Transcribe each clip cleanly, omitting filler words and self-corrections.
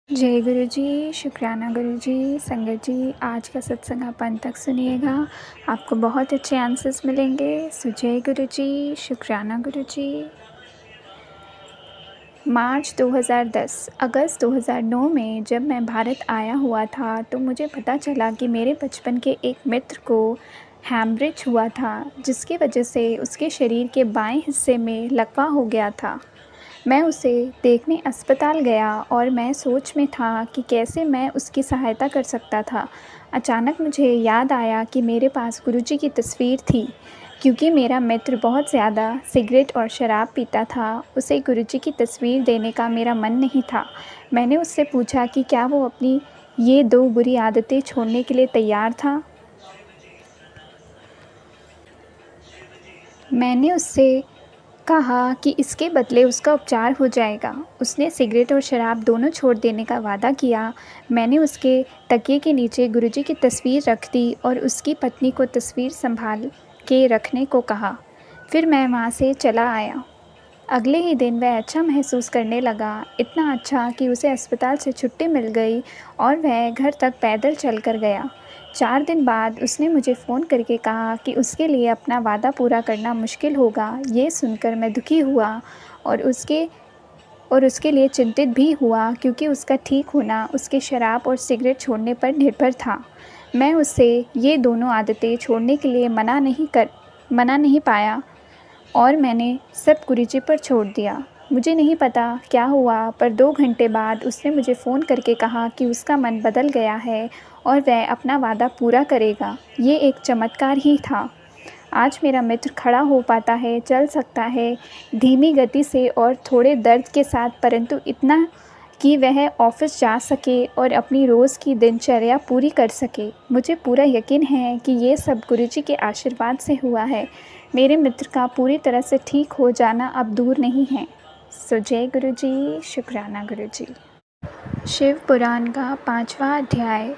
जय गुरु जी, शुक्राना गुरु जी, संगत जी। आज का सत्संग आप अंत तक सुनिएगा, आपको बहुत अच्छे आंसर्स मिलेंगे। सो जय गुरु जी, शुक्राना गुरु जी। मार्च 2010 अगस्त 2009 में जब मैं भारत आया हुआ था तो मुझे पता चला कि मेरे बचपन के एक मित्र को हैमरेज हुआ था, जिसकी वजह से उसके शरीर के बाएं हिस्से में लकवा हो गया था। मैं उसे देखने अस्पताल गया और मैं सोच में था कि कैसे मैं उसकी सहायता कर सकता था। अचानक मुझे याद आया कि मेरे पास गुरुजी की तस्वीर थी। क्योंकि मेरा मित्र बहुत ज़्यादा सिगरेट और शराब पीता था, उसे गुरुजी की तस्वीर देने का मेरा मन नहीं था। मैंने उससे पूछा कि क्या वो अपनी ये 2 बुरी आदतें छोड़ने के लिए तैयार था। मैंने उससे कहा कि इसके बदले उसका उपचार हो जाएगा। उसने सिगरेट और शराब दोनों छोड़ देने का वादा किया। मैंने उसके तकिए के नीचे गुरुजी की तस्वीर रख दी और उसकी पत्नी को तस्वीर संभाल के रखने को कहा। फिर मैं वहाँ से चला आया। अगले ही दिन वह अच्छा महसूस करने लगा, इतना अच्छा कि उसे अस्पताल से छुट्टी मिल गई और वह घर तक पैदल चलकर गया। 4 दिन बाद उसने मुझे फ़ोन करके कहा कि उसके लिए अपना वादा पूरा करना मुश्किल होगा। ये सुनकर मैं दुखी हुआ और उसके लिए चिंतित भी हुआ, क्योंकि उसका ठीक होना उसके शराब और सिगरेट छोड़ने पर निर्भर था। मैं उससे ये दोनों आदतें छोड़ने के लिए मना नहीं पाया और मैंने सब गुरुजी पर छोड़ दिया। मुझे नहीं पता क्या हुआ, पर 2 घंटे बाद उसने मुझे फ़ोन करके कहा कि उसका मन बदल गया है और वह अपना वादा पूरा करेगा। ये एक चमत्कार ही था। आज मेरा मित्र खड़ा हो पाता है, चल सकता है, धीमी गति से और थोड़े दर्द के साथ, परंतु इतना कि वह ऑफ़िस जा सके और अपनी रोज़ की दिनचर्या पूरी कर सके। मुझे पूरा यकीन है कि ये सब गुरुजी के आशीर्वाद से हुआ है। मेरे मित्र का पूरी तरह से ठीक हो जाना अब दूर नहीं है। सो जय गुरु जी, शुक्राना गुरु जी। शिव पुराण का 5वां अध्याय।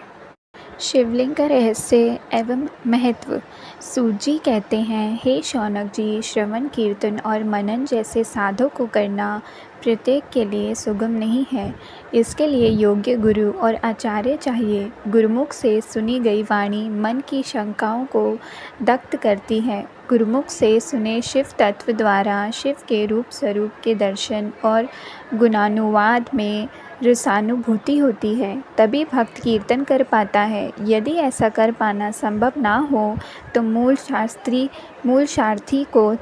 शिवलिंग का रहस्य एवं महत्व। सूत जी कहते हैं, हे शौनक जी, श्रवण कीर्तन और मनन जैसे साधों को करना प्रत्येक के लिए सुगम नहीं है। इसके लिए योग्य गुरु और आचार्य चाहिए। गुरुमुख से सुनी गई वाणी मन की शंकाओं को दग्ध करती है। गुरुमुख से सुने शिव तत्व द्वारा शिव के रूप स्वरूप के दर्शन और गुणानुवाद में रसानुभूति होती है, तभी भक्त कीर्तन कर पाता है। यदि ऐसा कर पाना संभव ना हो तो मूल सारथी को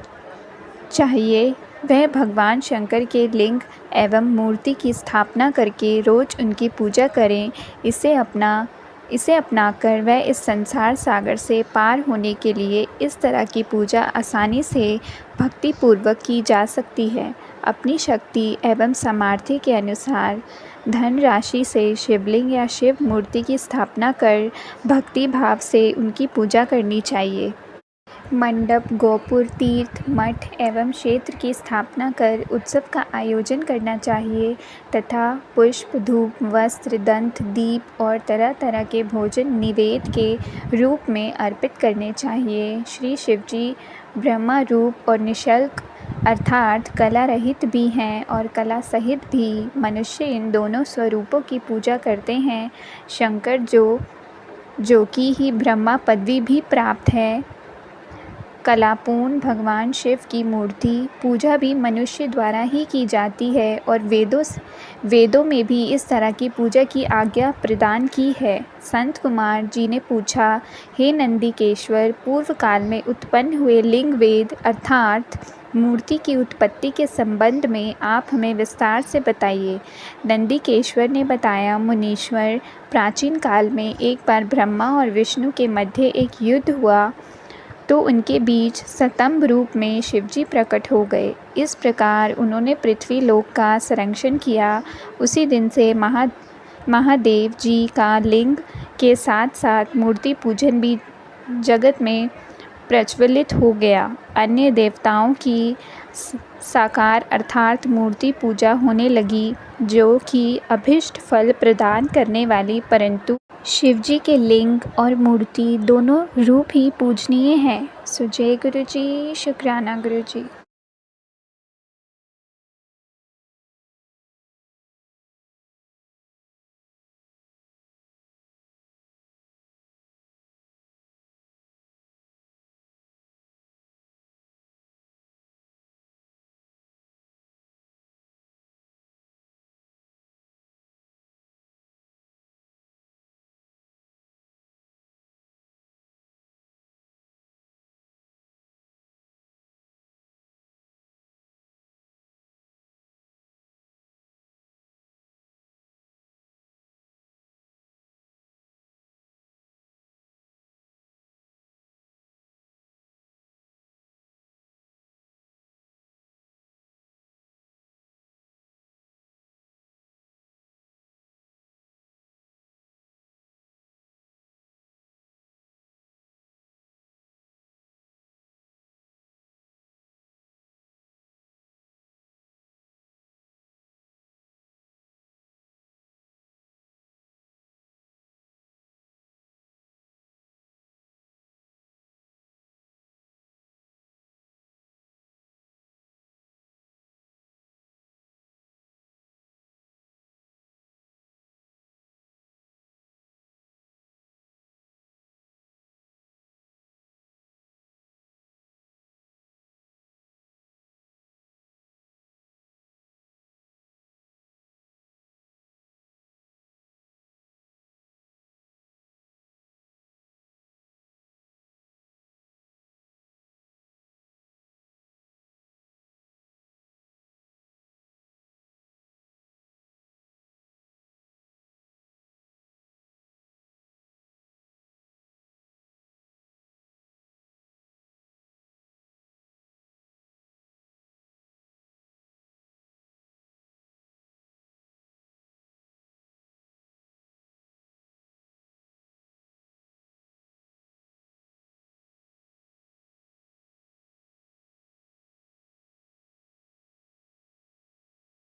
चाहिए वह भगवान शंकर के लिंग एवं मूर्ति की स्थापना करके रोज उनकी पूजा करें। इसे अपनाकर वह इस संसार सागर से पार होने के लिए इस तरह की पूजा आसानी से भक्तिपूर्वक की जा सकती है। अपनी शक्ति एवं सामर्थ्य के अनुसार धन राशि से शिवलिंग या शिव मूर्ति की स्थापना कर भक्ति भाव से उनकी पूजा करनी चाहिए। मंडप, गोपुर, तीर्थ, मठ एवं क्षेत्र की स्थापना कर उत्सव का आयोजन करना चाहिए तथा पुष्प, धूप, वस्त्र, दंत, दीप और तरह तरह के भोजन निवेद के रूप में अर्पित करने चाहिए। श्री शिवजी ब्रह्मा रूप और निःशुल्क अर्थात कला रहित भी हैं और कला सहित भी। मनुष्य इन दोनों स्वरूपों की पूजा करते हैं। शंकर जो कि ही ब्रह्मा पदवी भी प्राप्त है, कलापूर्ण भगवान शिव की मूर्ति पूजा भी मनुष्य द्वारा ही की जाती है और वेदों में भी इस तरह की पूजा की आज्ञा प्रदान की है। संत कुमार जी ने पूछा, हे नंदिकेश्वर, पूर्व काल में उत्पन्न हुए लिंग वेद अर्थात मूर्ति की उत्पत्ति के संबंध में आप हमें विस्तार से बताइए। नंदिकेश्वर ने बताया, मुनीश्वर, प्राचीन काल में एक बार ब्रह्मा और विष्णु के मध्य एक युद्ध हुआ तो उनके बीच स्तंभ रूप में शिवजी प्रकट हो गए। इस प्रकार उन्होंने पृथ्वी लोक का संरक्षण किया। उसी दिन से महादेव जी का लिंग के साथ साथ मूर्ति पूजन भी जगत में प्रज्वलित हो गया। अन्य देवताओं की साकार अर्थात मूर्ति पूजा होने लगी, जो कि अभीष्ट फल प्रदान करने वाली, परंतु शिवजी के लिंग और मूर्ति दोनों रूप ही पूजनीय हैं। सो जय गुरु जी, शुक्राना गुरु जी।